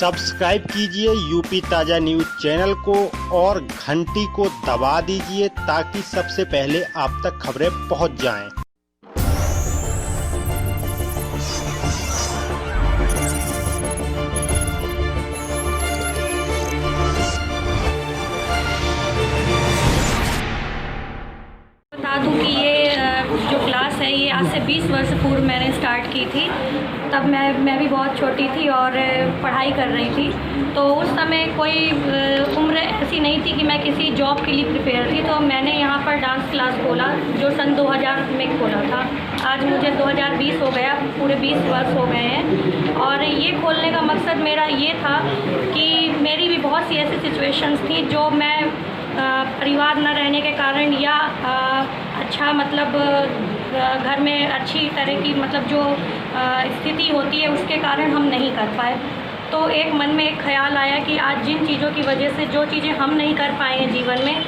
Subscribe कीजिए UP ताज़ा news channel को और घंटी को दबा दीजिए ताकि सबसे पहले आप तक खबरें पहुंच जाएं। बता दूं कि ये जो क्लास है ये आज से 20 वर्ष पूर्व मैंने स्टार्ट की थी। तब मैं भी बहुत छोटी थी और पढ़ाई कर रही थी। तो उस समय कोई उम्र ऐसी नहीं थी कि मैं किसी जॉब के लिए प्रिपेयर थी। तो मैंने यहाँ पर डांस क्लास खोला जो सन 2000 में खोला था। आज मुझे 2020 हो गया, पूरे 20 वर्ष हो गए हैं। और ये खोलने का मकसद मेरा ये था कि मेरी भी बहुत सी ऐसी सिचुएशंस थी जो मैं परिवार न रहने के कारण या अच्छा मतलब घर में अच्छी तरह की मतलब जो स्थिति होती है उसके कारण हम नहीं कर पाए। तो एक मन में एक ख्याल आया कि आज जिन चीज़ों की वजह से जो चीज़ें हम नहीं कर पाए हैं जीवन में,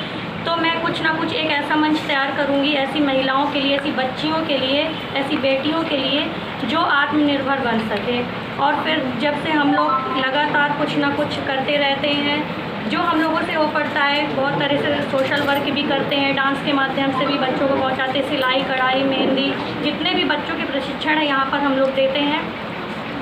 तो मैं कुछ ना कुछ एक ऐसा मंच तैयार करूँगी ऐसी महिलाओं के लिए, ऐसी बच्चियों के लिए, ऐसी बेटियों के लिए जो आत्मनिर्भर बन सके। और फिर जब से हम लोग लगातार कुछ ना कुछ करते रहते हैं, जो हम लोगों से हो पड़ता है, बहुत तरह से सोशल वर्क भी करते हैं, डांस के माध्यम से भी बच्चों को पहुंचाते, सिलाई कढ़ाई मेहंदी, जितने भी बच्चों के प्रशिक्षण है यहाँ पर हम लोग देते हैं।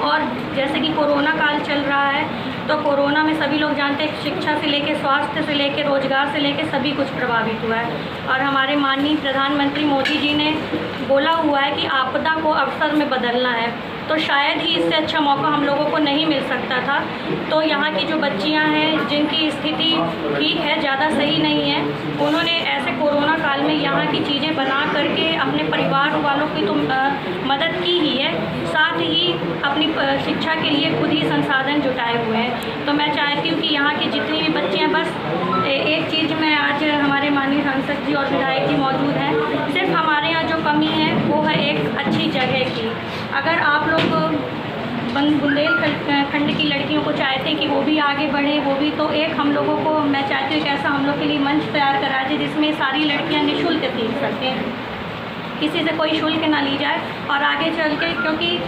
और जैसे कि कोरोना काल चल रहा है तो कोरोना में सभी लोग जानते हैं शिक्षा से लेकर स्वास्थ्य से लेकर रोजगार से लेकर सभी कुछ प्रभावित हुआ है। और हमारे माननीय प्रधानमंत्री मोदी जी ने बोला हुआ है कि आपदा को अवसर में बदलना है। तो शायद ही इससे अच्छा मौका हम लोगों को नहीं मिल सकता था। तो यहाँ की जो बच्चियाँ हैं जिनकी स्थिति ठीक है, ज़्यादा सही नहीं है, उन्होंने ऐसे कोरोना काल में यहाँ की चीज़ें बना करके अपने परिवार वालों की तो मदद की ही है, साथ ही अपनी शिक्षा के लिए खुद ही संसाधन जुटाए हुए हैं। तो मैं चाहती हूँ कि यहाँ की जितनी भी बच्चियाँ, बस एक चीज़ में आज हमारे माननीय सांसद जी और विधायक जी मौजूद हैं, सिर्फ हमारे यहाँ जो कमी है वो है एक अच्छी जगह की। अगर आप लोग बुंदेलखंड की लड़कियों को चाहते हैं कि वो भी आगे बढ़े, वो भी, तो एक हम लोगों को मैं चाहती हूँ कि ऐसा हम लोग के लिए मंच तैयार करा जाए जिसमें सारी लड़कियाँ निःशुल्क सीख सकें, किसी से कोई शुल्क ना ली जाए। और आगे चल के, क्योंकि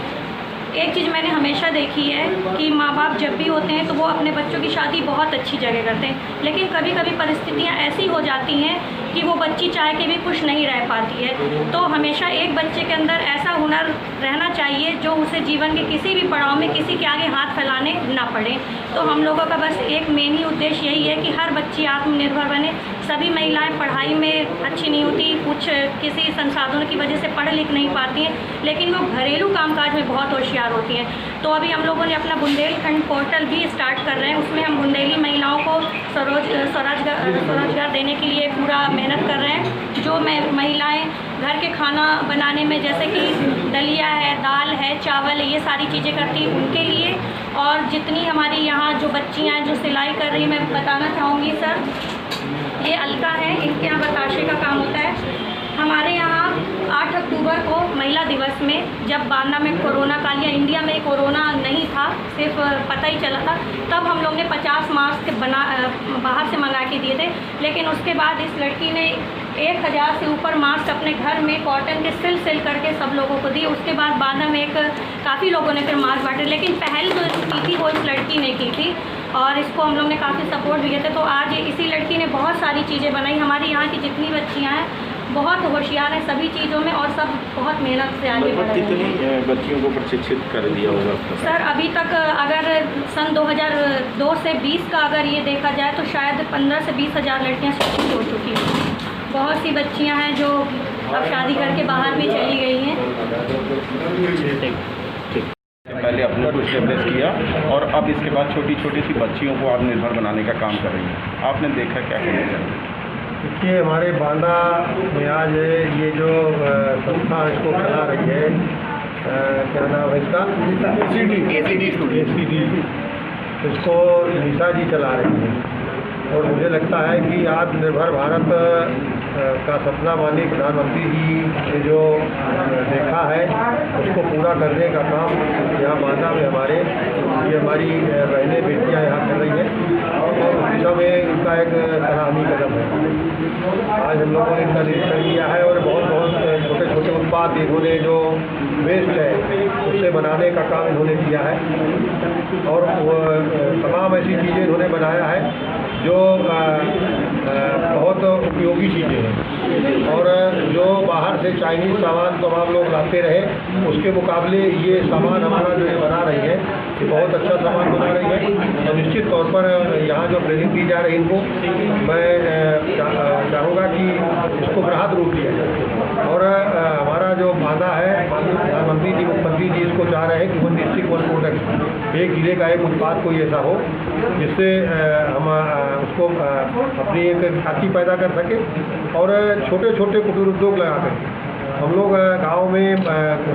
एक चीज़ मैंने हमेशा देखी है कि माँ बाप जब भी होते हैं तो वो अपने बच्चों की शादी बहुत अच्छी जगह करते हैं, लेकिन कभी कभी परिस्थितियाँ ऐसी हो जाती हैं कि वो बच्ची चाह के भी खुश नहीं रह पाती है। तो हमेशा एक बच्चे के अंदर ऐसा हुनर रहना चाहिए जो उसे जीवन के किसी भी पड़ाव में किसी के आगे हाथ फैलाने ना पड़े। तो हम लोगों का बस एक मेन ही उद्देश्य यही है कि हर बच्ची आत्मनिर्भर बने। सभी महिलाएं पढ़ाई में अच्छी नहीं होती, कुछ किसी संसाधनों की वजह से पढ़ लिख नहीं पाती हैं, लेकिन वो घरेलू कामकाज में बहुत होशियार होती हैं। तो अभी हम लोगों ने अपना बुंदेलखंड पोर्टल भी स्टार्ट कर रहे हैं, उसमें हम बुंदेली महिलाओं को स्वरोजगार देने के लिए पूरा मेहनत कर रहे हैं। जो महिलाएं घर के खाना बनाने में, जैसे कि दलिया है, दाल है, चावल है, ये सारी चीज़ें करती हैं उनके लिए। और जितनी हमारी यहाँ जो बच्चियाँ हैं जो सिलाई कर रही हैं, मैं बताना चाहूँगी सर, ये अलका है, इनके यहाँ बताशे का काम होता है। हमारे यहाँ 8 अक्टूबर को महिला दिवस में, जब बांदा में कोरोना काल या इंडिया में कोरोना नहीं था, सिर्फ पता ही चला था, तब हम लोग ने 50 मास्क बाहर से मंगा के दिए थे। लेकिन उसके बाद इस लड़की ने 1000 से ऊपर मास्क अपने घर में कॉटन के सिल करके सब लोगों को दिए। उसके बाद बांदा में काफ़ी लोगों ने फिर मास्क बांटे, लेकिन पहल जो की थी वो इस लड़की ने की थी और इसको हम लोग ने काफ़ी सपोर्ट दिए थे। तो आज इसी लड़की ने बहुत सारी चीज़ें बनाई। हमारी यहाँ की जितनी बच्चियाँ हैं बहुत होशियार हैं सभी चीज़ों में और सब बहुत मेहनत से आगे बढ़ रही हैं। कितनी बच्चियों को प्रशिक्षित कर दिया होगा सर? अभी तक अगर सन 2002 से 20 का अगर ये देखा जाए तो शायद 15 से 20 हज़ार लड़कियाँ शिक्षित हो चुकी हैं। बहुत सी बच्चियाँ हैं जो अब शादी करके बाहर भी चली गई हैं। पहले अपने को स्टेब्लिश किया और अब इसके बाद छोटी छोटी सी बच्चियों को आत्मनिर्भर बनाने का काम कर रही हैं। आपने देखा क्या करना चाहिए? देखिए, हमारे बांदा में आज ये जो संस्था इसको चला रही है, क्या नाम है इसका? ACD, इसको निशा जी चला रही है। और मुझे लगता है कि आत्मनिर्भर भारत का सपना माननीय प्रधानमंत्री जी ने जो देखा है उसको पूरा करने का काम यहाँ बांदा में हमारी बहनें बेटियाँ यहाँ कर रही हैं और उस दिशा में इनका एक सराहनीय कदम है। आज हम लोगों ने इनका निरीक्षण किया है और बहुत छोटे छोटे उत्पाद इन्होंने जो वेस्ट है उससे बनाने का काम इन्होंने किया है। और वो तमाम ऐसी चीज़ें इन्होंने बनाया है जो बहुत उपयोगी चीज़ें हैं। और जो बाहर से चाइनीज़ सामान तमाम लोग लाते रहे उसके मुकाबले ये सामान हमारा जो ये बना रही है ये बहुत अच्छा सामान बना रही है। और निश्चित तौर पर यहाँ जो ट्रेनिंग दी जा रही है इनको मैं चाहूँगा कि इसको बृहद रूप दिया जाए। और हमारा जो वादा है प्रधानमंत्री जी मुख्यमंत्री जी इसको चाह रहे हैं कि 1 डिस्ट्रिक्ट 1 प्रोडक्ट, एक जिले का एक उत्पाद कोई ऐसा हो जिससे हम उसको अपनी एक ख्याति पैदा कर सके और छोटे छोटे कुटीर उद्योग लगा करके हम लोग गाँव में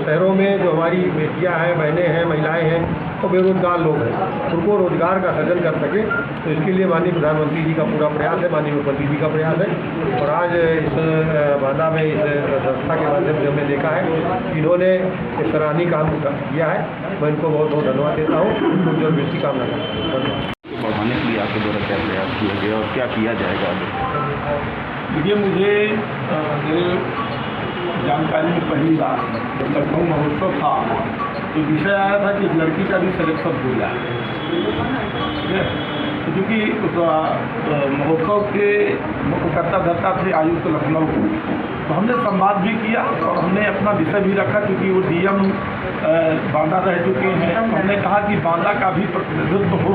शहरों में जो हमारी बेटियां हैं, बहनें हैं, महिलाएं हैं और बेरोजगार लोग हैं उनको रोजगार का सृजन कर सके। तो इसके लिए माननीय प्रधानमंत्री जी का पूरा प्रयास है, माननीय मुख्यमंत्री जी का प्रयास है। और आज इस बांदा में इस संस्था के माध्यम से हमने देखा है कि इन्होंने एक सराहनीय काम किया है। मैं इनको बहुत बहुत धन्यवाद देता हूँ, उनको जो बेसी कामना करता हूँ। धन्यवाद। बढ़ाने के लिए आपके द्वारा क्या प्रयास किया गया और क्या किया जाएगा आगे? देखिए, मुझे मेरे जानकारी में पहली बार जब लखनऊ महोत्सव था तो विषय आया था कि एक लड़की का भी सिलेक्शन हो जाए। ठीक है, क्योंकि उस महोत्सव के मुख्यकर्ता धर्ता थे आयुक्त लखनऊ, तो हमने संवाद भी किया और हमने अपना विषय भी रखा क्योंकि वो डीएम बांदा रह चुके हैं। हमने कहा कि बांदा का भी प्रतिनिधित्व हो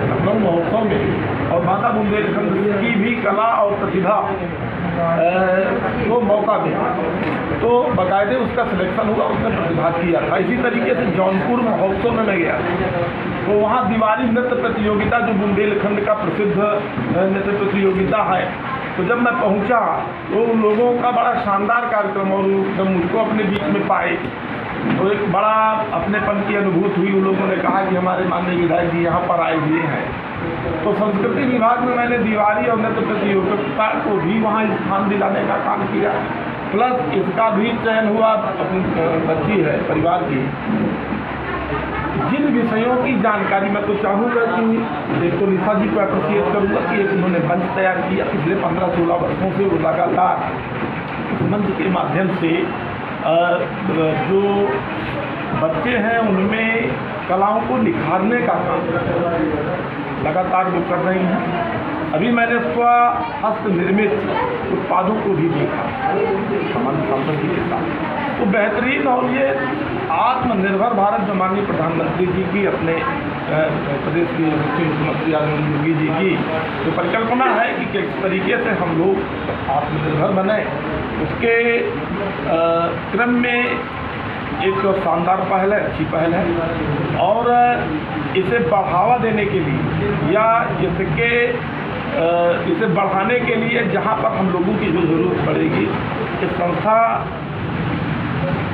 लखनऊ महोत्सव में और बांदा बुंदेलखंड की भी कला और प्रतिभा को मौका दिया। तो बाकायदे उसका सिलेक्शन हुआ, उसने प्रतिभाग किया था। इसी तरीके से जौनपुर महोत्सव में मैं गया तो वहाँ दिवाली नृत्य प्रतियोगिता जो बुंदेलखंड का प्रसिद्ध नृत्य प्रतियोगिता है, तो जब मैं पहुँचा तो उन लोगों का बड़ा शानदार कार्यक्रम और जब मुझको अपने बीच में पाए तो एक बड़ा अपनेपन की अनुभूति हुई। उन लोगों ने कहा कि हमारे माननीय विधायक जी यहाँ पर आए हुए हैं। तो संस्कृति विभाग में मैंने दिवाली और नृत्य प्रतियोगिता को भी वहाँ स्थान दिलाने का काम किया, प्लस इसका भी चयन हुआ। अपनी बच्ची है परिवार की, जिन विषयों की जानकारी मैं तो चाहूँगा कि एक तो निशा जी को अप्रिशिएट करूँगा कि एक उन्होंने मंच तैयार किया पिछले 15-16 वर्षों से। वो लगातार इस मंच के माध्यम से जो बच्चे हैं उनमें कलाओं को निखारने का काम लगातार वो कर रही हैं। अभी मैंने स्व हस्त निर्मित उत्पादों को भी देखा हमारे सांसद जी के साथ, तो बेहतरीन। और ये आत्मनिर्भर भारत जो माननीय प्रधानमंत्री जी की अपने प्रदेश के मुख्यमंत्री आनंद योगी जी की जो परिकल्पना है कि किस तरीके से हम लोग आत्मनिर्भर बने, उसके क्रम में एक शानदार पहल है, अच्छी पहल है। और इसे बढ़ावा देने के लिए या इसे बढ़ाने के लिए जहाँ पर हम लोगों की जो ज़रूरत पड़ेगी इस संस्था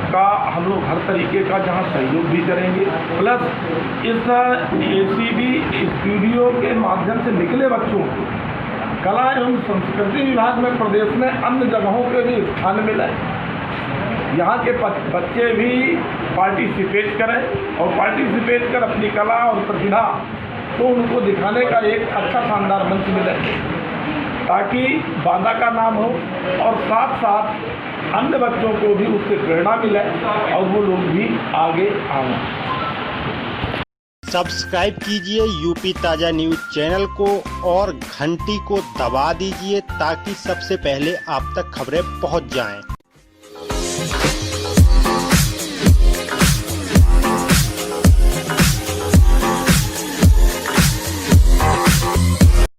का हम लोग हर तरीके का जहाँ सहयोग भी करेंगे, प्लस इस ACB स्टूडियो के माध्यम से निकले बच्चों को कला एवं संस्कृति विभाग में प्रदेश में अन्य जगहों पे भी स्थान मिले, यहाँ के बच्चे भी पार्टिसिपेट करें और पार्टिसिपेट कर अपनी कला और प्रतिभा को उनको दिखाने का एक अच्छा शानदार मंच मिले, ताकि बांदा का नाम हो और साथ साथ अन्य बच्चों को भी उससे प्रेरणा मिले और वो लोग भी आगे आएं। सब्सक्राइब कीजिए यूपी ताजा न्यूज चैनल को और घंटी को दबा दीजिए ताकि सबसे पहले आप तक खबरें पहुंच जाएं।